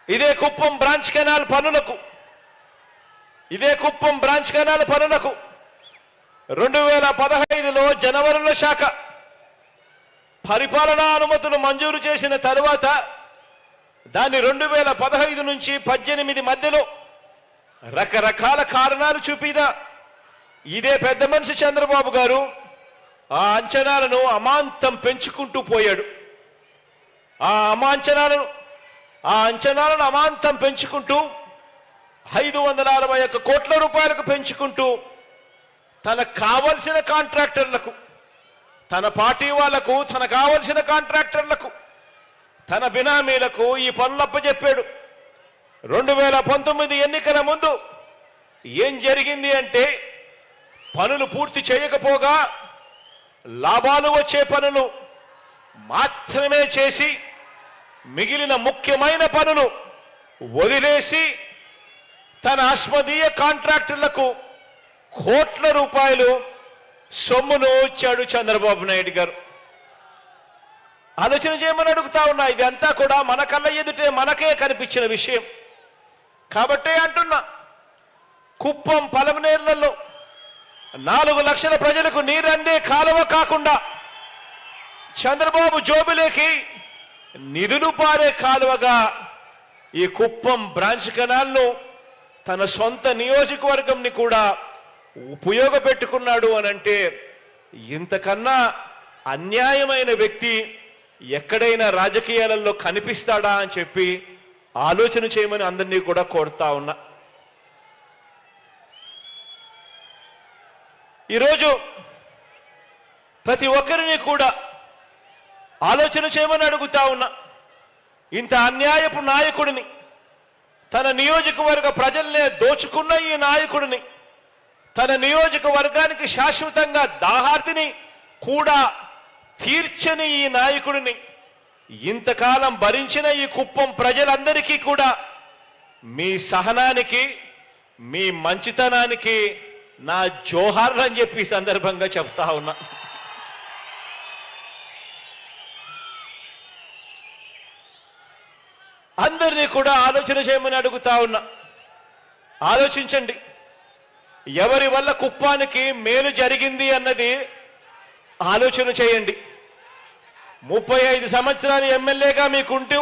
ఇదే Kuppam branch canal పనులకు 2015లో జనవరిలో శాఖ పరిపాలనా అనుమతులు మంజూరు చేసిన తరువాత దాన్ని 2015 నుంచి 18 మధ్యలో రకరకాల కారణాలు చూపినా ఇదే పెద్ద మనిషి చంద్రబాబు గారు ఆ అంచనాలను అమాంతం పెంచుకుంటూ పోయాడు. ఆ అంచనాలను అమాంతం పెంచుకుంటూ 561 కోట్ల రూపాయలకు పెంచుకుంటూ తనకు కావలసిన కాంట్రాక్టర్లకు, తన పార్టీ వాళ్లకు, తనకు కావలసిన కాంట్రాక్టర్లకు, తన బినామీలకు ఈ పనులప్పచెప్పాడు. 2019 ఎన్నికల ముందు ఏం జరిగింది అంటే పనులు పూర్తి చేయకపోగా లాభాలు వచ్చే పనులు మాత్రమే చేసి మిగిలిన ముఖ్యమైన పనులు వదిలేసి తన అస్మదీయ కాంట్రాక్టర్లకు కోట్ల రూపాయలు సొమ్మును ఇచ్చాడు చంద్రబాబు నాయుడు గారు. ఆలోచన చేయమని అడుగుతా ఉన్నా. ఇదంతా కూడా మన కళ్ళ ఎదుటే మనకే కనిపించిన విషయం కాబట్టే అంటున్నా. కుప్పం పలమనేర్లలో 4 లక్షల ప్రజలకు నీరందే కాలువ కాకుండా చంద్రబాబు జోబులేకి నిధులు పారే కాలువగా ఈ కుప్పం బ్రాంచ్ కెనాల్ను తన సొంత నియోజకవర్గంని కూడా ఉపయోగపెట్టుకున్నాడు అనంటే ఇంతకన్నా అన్యాయమైన వ్యక్తి ఎక్కడైనా రాజకీయాలలో కనిపిస్తాడా అని చెప్పి ఆలోచన చేయమని అందరినీ కూడా కోరుతా ఉన్నా. ఈరోజు ప్రతి ఒక్కరిని కూడా ఆలోచన చేయమని అడుగుతా ఉన్నా. ఇంత అన్యాయపు నాయకుడిని, తన నియోజకవర్గ ప్రజల్నే దోచుకున్న ఈ నాయకుడిని, తన నియోజకవర్గానికి శాశ్వతంగా దాహార్తిని కూడా తీర్చని ఈ నాయకుడిని ఇంతకాలం భరించిన ఈ కుప్పం ప్రజలందరికీ కూడా మీ సహనానికి, మీ మంచితనానికి నా జోహార్లు అని చెప్పి ఈ సందర్భంగా చెప్తా ఉన్నా. అందరినీ కూడా ఆలోచన చేయమని అడుగుతా ఉన్నా. ఆలోచించండి. ఎవరి వల్ల కుప్పానికి మేలు జరిగింది అన్నది ఆలోచన చేయండి. 35 సంవత్సరాలు ఎమ్మెల్యేగా మీకుంటూ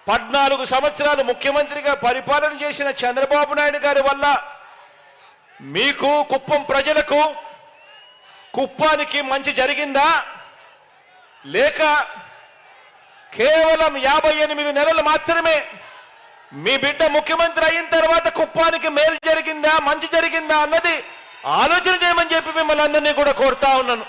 14 సంవత్సరాలు ముఖ్యమంత్రిగా పరిపాలన చేసిన చంద్రబాబు నాయుడు గారి వల్ల మీకు, కుప్పం ప్రజలకు, కుప్పానికి మంచి జరిగిందా? లేక కేవలం 58 నెలలు మాత్రమే మీ బిడ్డ ముఖ్యమంత్రి అయిన తర్వాత కుప్పానికి మేలు జరిగిందా, మంచి జరిగిందా అన్నది ఆలోచన చేయమని చెప్పి మిమ్మల్ని అందరినీ కూడా కోరుతా ఉన్నాను.